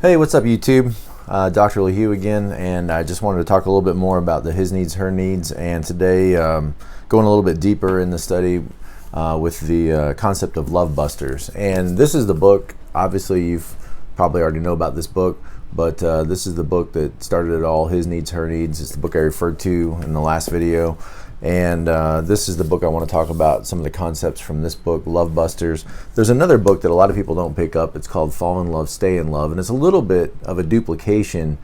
Hey, what's up YouTube? Dr. LaHue again, and I just wanted to talk a little bit more about the his needs, her needs, and today going a little bit deeper in the study with the concept of love busters. And this is the book, obviously you've probably already know about this book, but this is the book that started it all, His Needs, Her Needs. It's the book I referred to in the last video. And this is the book I want to talk about, some of the concepts from this book, Love Busters. There's another book that a lot of people don't pick up. It's called Fall in Love, Stay in Love. And it's a little bit of a duplication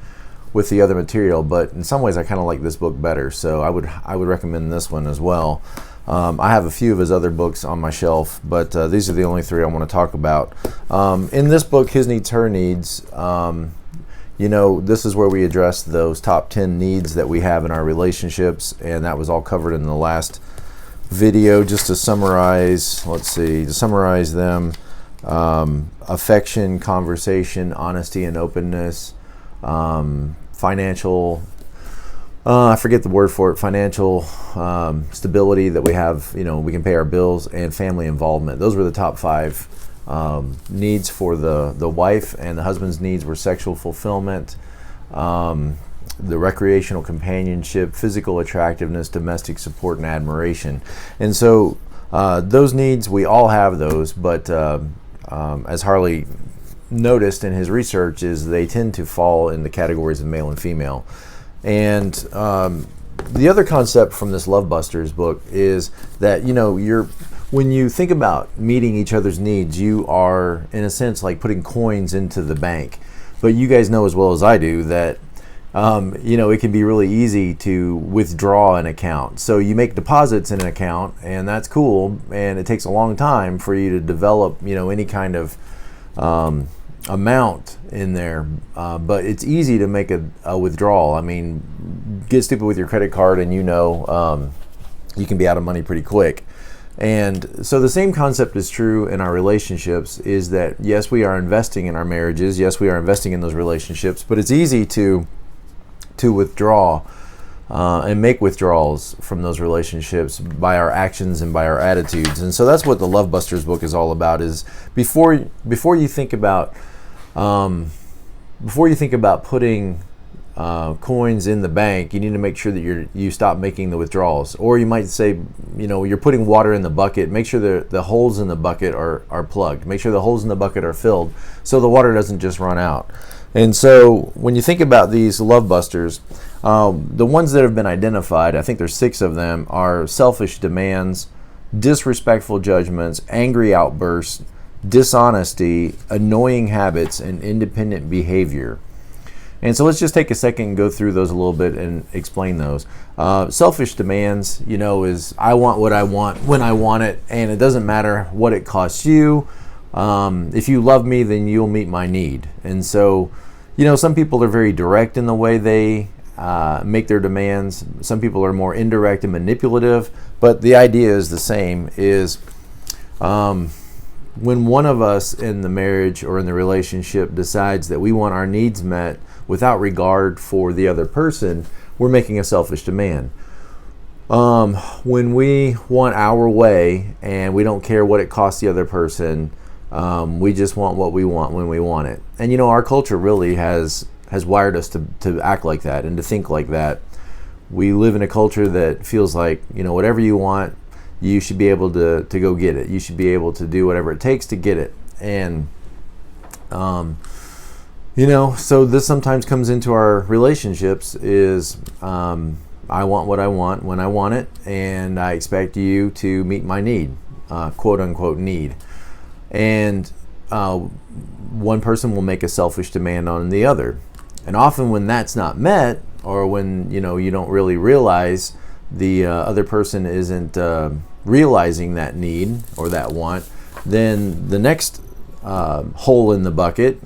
with the other material, but in some ways I kind of like this book better. So I would recommend this one as well. I have a few of his other books on my shelf, but these are the only three I want to talk about. In this book, His Needs, Her Needs, you know, this is where we address those top 10 needs that we have in our relationships, and that was all covered in the last video. Just to summarize, let's see, to summarize them, affection, conversation, honesty and openness, financial, I forget the word for it, financial stability that we have, you know, we can pay our bills, and family involvement. Those were the top 5 needs for the wife, and the husband's needs were sexual fulfillment, the recreational companionship, physical attractiveness, domestic support, and admiration. And so those needs, we all have those, but as Harley noticed in his research, is they tend to fall in the categories of male and female. And the other concept from this Love Busters book is that, you know, when you think about meeting each other's needs, you are, in a sense, like putting coins into the bank. But you guys know as well as I do that, you know, it can be really easy to withdraw an account. So you make deposits in an account, and that's cool, and it takes a long time for you to develop, you know, any kind of amount in there. But it's easy to make a withdrawal. I mean, get stupid with your credit card, and you know, you can be out of money pretty quick. And so the same concept is true in our relationships, is that yes, we are investing in our marriages, yes, we are investing in those relationships, but it's easy to withdraw and make withdrawals from those relationships by our actions and by our attitudes. And so that's what the Love Busters book is all about, is before you think about putting coins in the bank, you need to make sure that you stop making the withdrawals. Or you might say, you know, you're putting water in the bucket, make sure the holes in the bucket are plugged. Make sure the holes in the bucket are filled so the water doesn't just run out. And so when you think about these Love Busters, the ones that have been identified, I think there's 6 of them, are selfish demands, disrespectful judgments, angry outbursts, dishonesty, annoying habits, and independent behavior. And so let's just take a second and go through those a little bit and explain those. Selfish demands, you know, is I want what I want when I want it, and it doesn't matter what it costs you. If you love me, then you'll meet my need. And so, you know, some people are very direct in the way they make their demands. Some people are more indirect and manipulative, but the idea is the same, is when one of us in the marriage or in the relationship decides that we want our needs met without regard for the other person, we're making a selfish demand. When we want our way and we don't care what it costs the other person, we just want what we want when we want it. And you know, our culture really has wired us to act like that and to think like that. We live in a culture that feels like, you know, whatever you want, you should be able to go get it. You should be able to do whatever it takes to get it. And you know, so this sometimes comes into our relationships, is I want what I want when I want it, and I expect you to meet my need, quote unquote need. And one person will make a selfish demand on the other. And often when that's not met, or when, you know, you don't really realize the other person isn't realizing that need or that want, then the next hole in the bucket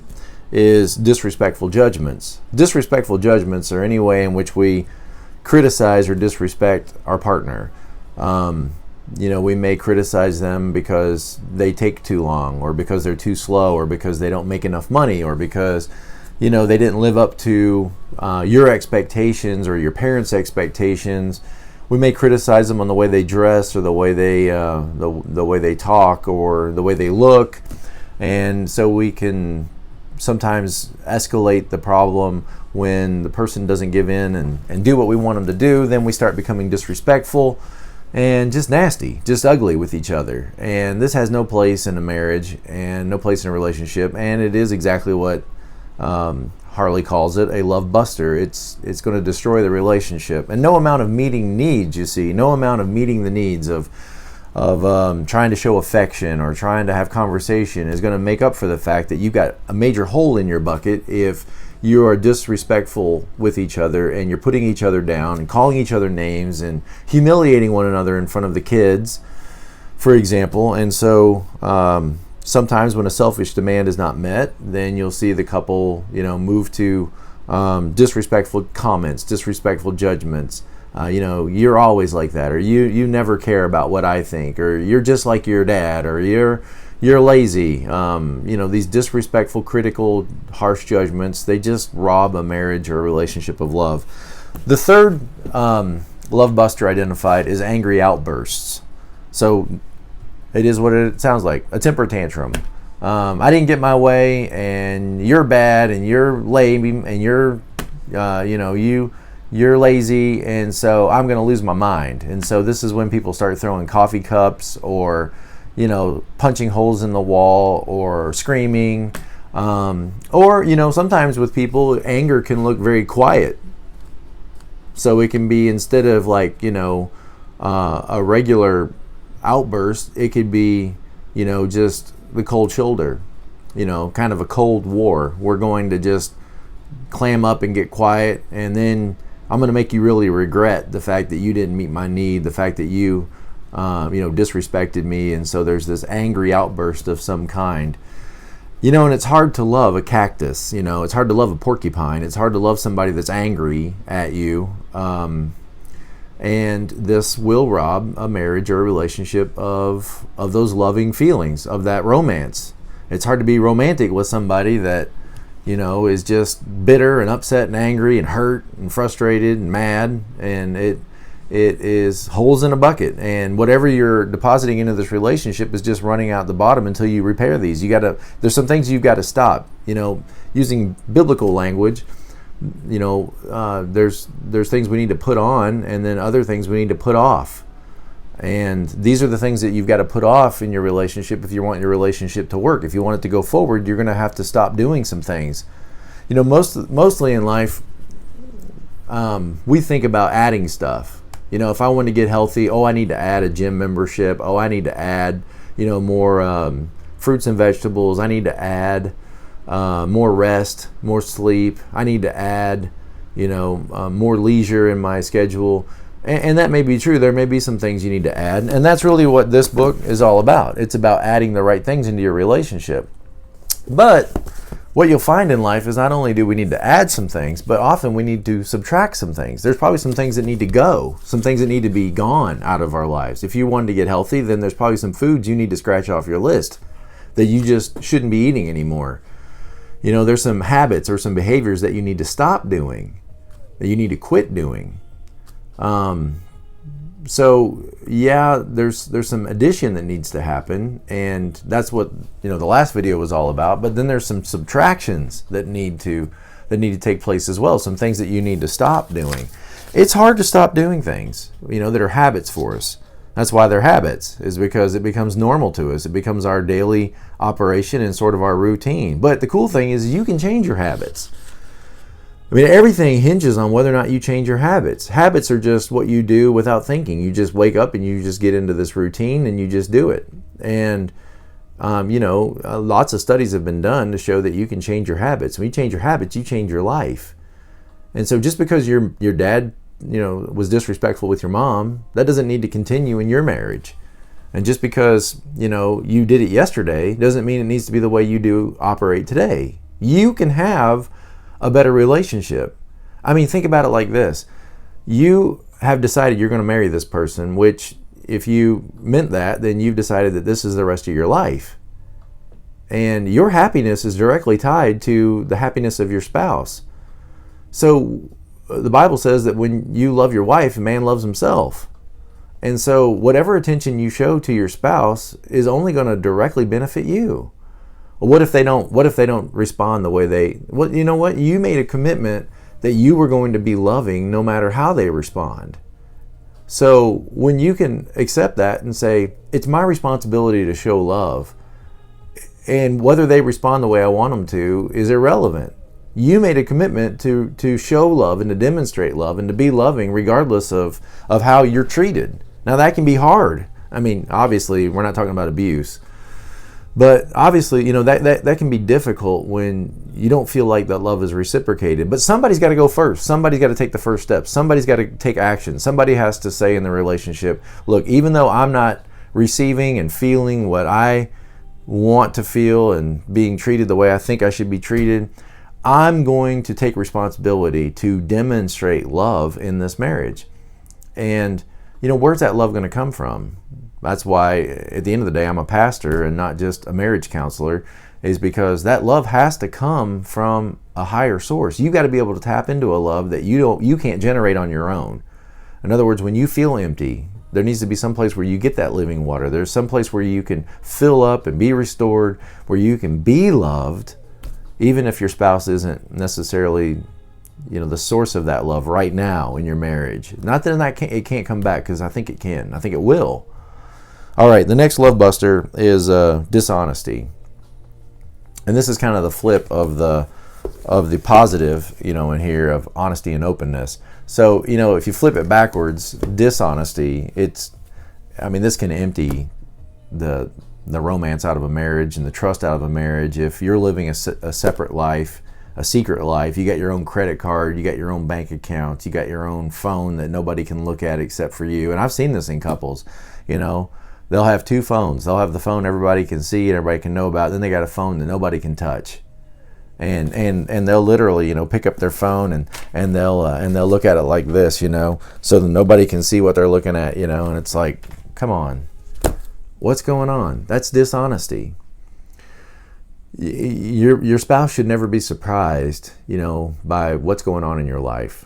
is disrespectful judgments. Disrespectful judgments are any way in which we criticize or disrespect our partner. You know, we may criticize them because they take too long, or because they're too slow, or because they don't make enough money, or because, you know, they didn't live up to your expectations or your parents' expectations. We may criticize them on the way they dress, or the way they talk, or the way they look, and so we can sometimes escalate the problem when the person doesn't give in and do what we want them to do. Then we start becoming disrespectful and just nasty, just ugly with each other. And this has no place in a marriage and no place in a relationship. And it is exactly what Harley calls it, a love buster. It's going to destroy the relationship. And no amount of meeting needs, you see, no amount of meeting the needs of trying to show affection or trying to have conversation is going to make up for the fact that you've got a major hole in your bucket if you are disrespectful with each other and you're putting each other down and calling each other names and humiliating one another in front of the kids, for example. And so sometimes when a selfish demand is not met, then you'll see the couple, move to disrespectful comments, disrespectful judgments. You're always like that, or you never care about what I think, or you're just like your dad, or you're lazy. These disrespectful, critical, harsh judgments, they just rob a marriage or a relationship of love. The third love buster identified is angry outbursts. So it is what it sounds like, a temper tantrum. I didn't get my way, and you're bad, and you're lame, and you're lazy, and so I'm going to lose my mind. And so this is when people start throwing coffee cups or, punching holes in the wall or screaming. Or, sometimes with people, anger can look very quiet. So it can be, instead of a regular outburst, it could be, just the cold shoulder, kind of a cold war. We're going to just clam up and get quiet, and then I'm going to make you really regret the fact that you didn't meet my need, the fact that you, disrespected me. And so there's this angry outburst of some kind. And it's hard to love a cactus. It's hard to love a porcupine. It's hard to love somebody that's angry at you. And this will rob a marriage or a relationship of those loving feelings, of that romance. It's hard to be romantic with somebody that, is just bitter and upset and angry and hurt and frustrated and mad, and it is holes in a bucket, and whatever you're depositing into this relationship is just running out the bottom until you repair these. There's some things you've got to stop. Using biblical language, there's things we need to put on, and then other things we need to put off. And these are the things that you've got to put off in your relationship if you want your relationship to work. If you want it to go forward, you're going to have to stop doing some things. Mostly in life, we think about adding stuff. If I want to get healthy, I need to add a gym membership. I need to add, more fruits and vegetables. I need to add more rest, more sleep. I need to add, more leisure in my schedule. And that may be true. There may be some things you need to add. And that's really what this book is all about. It's about adding the right things into your relationship. But what you'll find in life is not only do we need to add some things, but often we need to subtract some things. There's probably some things that need to go, some things that need to be gone out of our lives. If you wanted to get healthy, then there's probably some foods you need to scratch off your list that you just shouldn't be eating anymore. There's some habits or some behaviors that you need to stop doing, that you need to quit doing. There's some addition that needs to happen, and that's what the last video was all about. But then there's some subtractions that need to take place as well. Some things that you need to stop doing. It's hard to stop doing things, that are habits for us. That's why they're habits, is because it becomes normal to us. It becomes our daily operation and sort of our routine. But the cool thing is you can change your habits. Everything hinges on whether or not you change your habits. Habits are just what you do without thinking. You just wake up and you just get into this routine and you just do it. And, lots of studies have been done to show that you can change your habits. When you change your habits, you change your life. And so just because your dad, was disrespectful with your mom, that doesn't need to continue in your marriage. And just because, you did it yesterday doesn't mean it needs to be the way you operate today. You can have a better relationship. Think about it like this. You have decided you're going to marry this person, which if you meant that, then you've decided that this is the rest of your life. And your happiness is directly tied to the happiness of your spouse. So the Bible says that when you love your wife, a man loves himself. And so whatever attention you show to your spouse is only going to directly benefit you. What if they don't respond the way you know what? You made a commitment that you were going to be loving no matter how they respond. So when you can accept that and say, it's my responsibility to show love, and whether they respond the way I want them to is irrelevant. You made a commitment to show love and to demonstrate love and to be loving regardless of how you're treated. Now that can be hard. I mean, obviously we're not talking about abuse, but obviously, you know, that can be difficult when you don't feel like that love is reciprocated. But somebody's got to go first. Somebody's got to take the first step. Somebody's got to take action. Somebody has to say in the relationship, look, even though I'm not receiving and feeling what I want to feel and being treated the way I think I should be treated, I'm going to take responsibility to demonstrate love in this marriage. And, you know, where's that love going to come from? That's why at the end of the day, I'm a pastor and not just a marriage counselor, is because that love has to come from a higher source. You got to be able to tap into a love that you can't generate on your own. In other words, when you feel empty, there needs to be some place where you get that living water. There's some place where you can fill up and be restored, where you can be loved, even if your spouse isn't necessarily, you know, the source of that love right now in your marriage. Not that it can't come back, because I think it can. I think it will. All right, the next love buster is dishonesty. And this is kind of the flip of the positive, you know, in here of honesty and openness. So, you know, if you flip it backwards, dishonesty, this can empty the romance out of a marriage and the trust out of a marriage. If you're living a separate life, a secret life, you got your own credit card, you got your own bank account, you got your own phone that nobody can look at except for you. And I've seen this in couples, you know. They'll have two phones. They'll have the phone everybody can see and everybody can know about. Then they got a phone that nobody can touch, and they'll literally, you know, pick up their phone and they'll look at it like this, you know, so that nobody can see what they're looking at, you know. And it's like, come on, what's going on? That's dishonesty. Your spouse should never be surprised, you know, by what's going on in your life.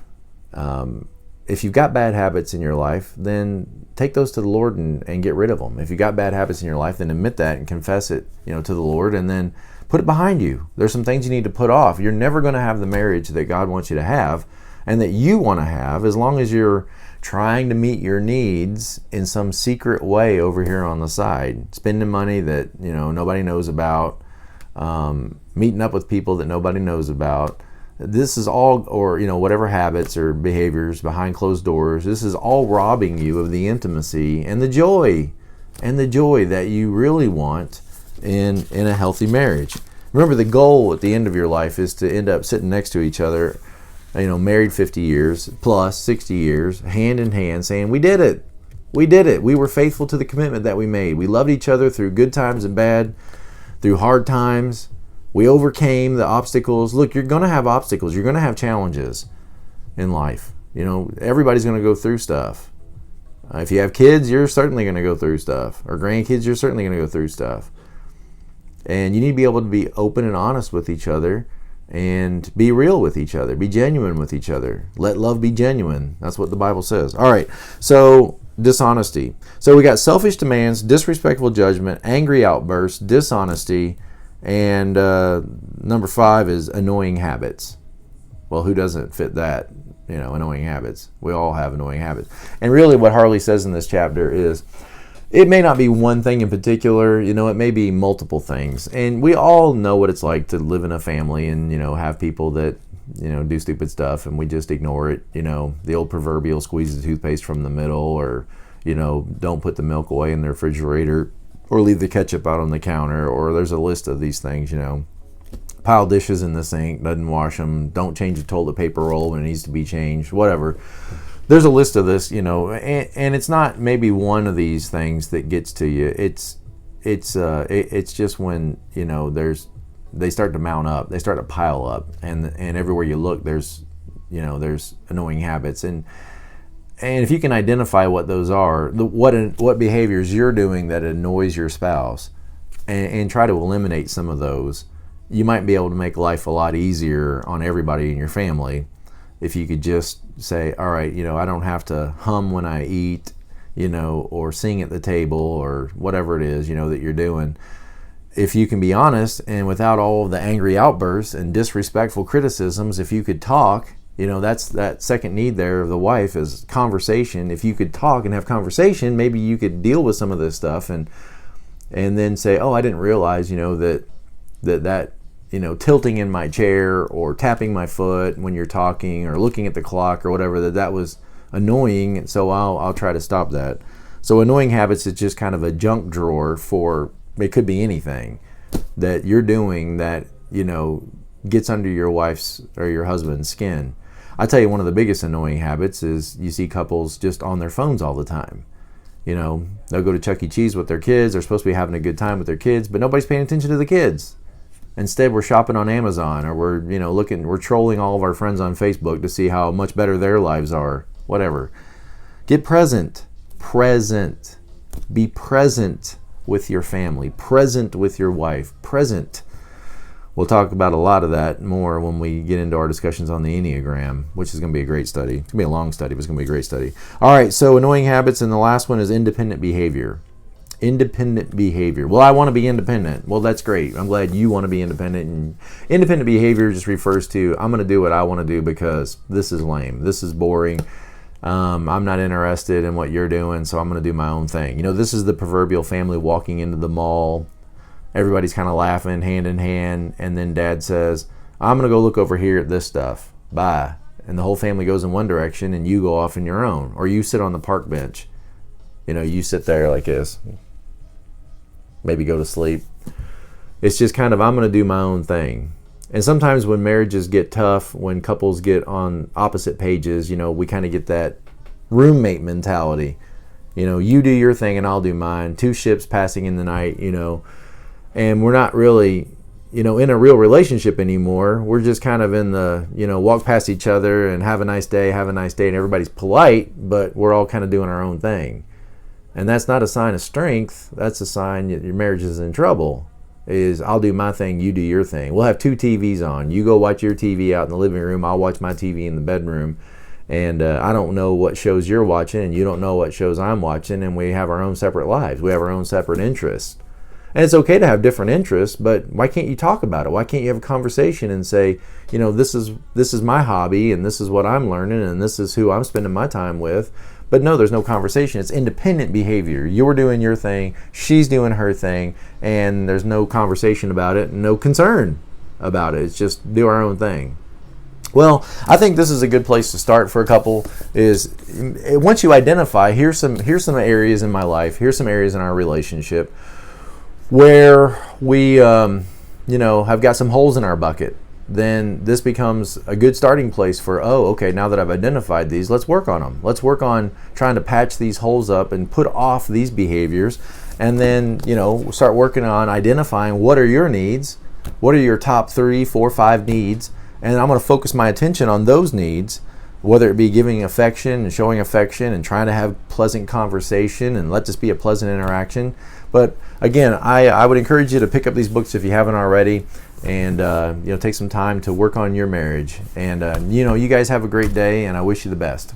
If you've got bad habits in your life, then take those to the Lord and get rid of them. If you've got bad habits in your life, then admit that and confess it, you know, to the Lord, and then put it behind you. There's some things you need to put off. You're never going to have the marriage that God wants you to have and that you want to have, as long as you're trying to meet your needs in some secret way over here on the side, spending money that, you know, nobody knows about, meeting up with people that nobody knows about. This is all, or, you know, whatever habits or behaviors behind closed doors, this is all robbing you of the intimacy and the joy that you really want in a healthy marriage. Remember, the goal at the end of your life is to end up sitting next to each other, you know, married 50 years plus 60 years, hand in hand, saying, we did it. We were faithful to the commitment that we made. We loved each other through good times and bad, through hard times. We overcame the obstacles. Look, you're going to have obstacles. You're going to have challenges in life. You know, everybody's going to go through stuff. If you have kids, you're certainly going to go through stuff. Or grandkids, you're certainly going to go through stuff. And you need to be able to be open and honest with each other and be real with each other. Be genuine with each other. Let love be genuine. That's what the Bible says. All right, so dishonesty. So we got selfish demands, disrespectful judgment, angry outbursts, dishonesty, and number 5 is annoying habits. Well, who doesn't fit that? You know, annoying habits. We all have annoying habits. And really what Harley says in this chapter is, it may not be one thing in particular, you know, it may be multiple things. And we all know what it's like to live in a family and, you know, have people that, you know, do stupid stuff and we just ignore it. You know, the old proverbial squeeze the toothpaste from the middle, or, you know, don't put the milk away in the refrigerator, or leave the ketchup out on the counter, or there's a list of these things, you know. Pile dishes in the sink, doesn't wash them, don't change the toilet paper roll when it needs to be changed, whatever. There's a list of this, you know, and it's not maybe one of these things that gets to you. It's just when, you know, they start to mount up, they start to pile up, and everywhere you look, there's annoying habits, and if you can identify what those are, what behaviors you're doing that annoys your spouse, and try to eliminate some of those, you might be able to make life a lot easier on everybody in your family if you could just say, all right, you know, I don't have to hum when I eat, you know, or sing at the table, or whatever it is, you know, that you're doing. if you can be honest and without all of the angry outbursts and disrespectful criticisms, if you could talk, that's that second need there of the wife is conversation. If you could talk and have conversation, maybe you could deal with some of this stuff and then say, oh, I didn't realize, that tilting in my chair or tapping my foot when you're talking or looking at the clock or whatever, that was annoying. And so I'll try to stop that. So annoying habits is just kind of a junk drawer for, it could be anything that you're doing that, gets under your wife's or your husband's skin. I tell you, one of the biggest annoying habits is you see couples just on their phones all the time. They'll go to Chuck E. Cheese with their kids. They're supposed to be having a good time with their kids, but nobody's paying attention to the kids. Instead, we're shopping on Amazon, or we're trolling all of our friends on Facebook to see how much better their lives are. Whatever. Get present. Be present with your family. Present with your wife. Present. We'll talk about a lot of that more when we get into our discussions on the Enneagram, which is going to be a great study. It's going to be a long study, but it's going to be a great study. All right, so annoying habits, and the last one is independent behavior. Independent behavior. Well, I want to be independent. Well, that's great. I'm glad you want to be independent. And independent behavior just refers to, I'm going to do what I want to do because this is lame. This is boring. I'm not interested in what you're doing, so I'm going to do my own thing. This is the proverbial family walking into the mall. Everybody's kind of laughing hand in hand, and then dad says, I'm going to go look over here at this stuff. Bye. And the whole family goes in one direction, and you go off in your own. Or you sit on the park bench. You sit there like this. Maybe go to sleep. It's just kind of, I'm going to do my own thing. And sometimes when marriages get tough, when couples get on opposite pages, we kind of get that roommate mentality. You do your thing and I'll do mine. Two ships passing in the night, and we're not really, in a real relationship anymore. We're just kind of in the, walk past each other and have a nice day, and everybody's polite, but we're all kind of doing our own thing. And that's not a sign of strength. That's a sign that your marriage is in trouble. Is I'll do my thing, you do your thing. We'll have two TVs on. You go watch your TV out in the living room. I'll watch my TV in the bedroom. And I don't know what shows you're watching, and you don't know what shows I'm watching, and we have our own separate lives. We have our own separate interests. And it's okay to have different interests, but why can't you talk about it? Why can't you have a conversation and say, this is my hobby, and this is what I'm learning, and this is who I'm spending my time with. But no, there's no conversation. It's independent behavior. You're doing your thing, she's doing her thing, and there's no conversation about it, no concern about it. It's just do our own thing. Well, I think this is a good place to start for a couple. Is once you identify, here's some areas in my life, here's some areas in our relationship where we have got some holes in our bucket. Then this becomes a good starting place for, okay, now that I've identified these, let's work on them. Let's work on trying to patch these holes up and put off these behaviors, and then start working on identifying what are your needs, what are your top 3, 4, 5 needs, and I'm going to focus my attention on those needs, whether it be giving affection and showing affection and trying to have pleasant conversation and let this be a pleasant interaction. But again, I would encourage you to pick up these books if you haven't already, and take some time to work on your marriage. And you guys have a great day, and I wish you the best.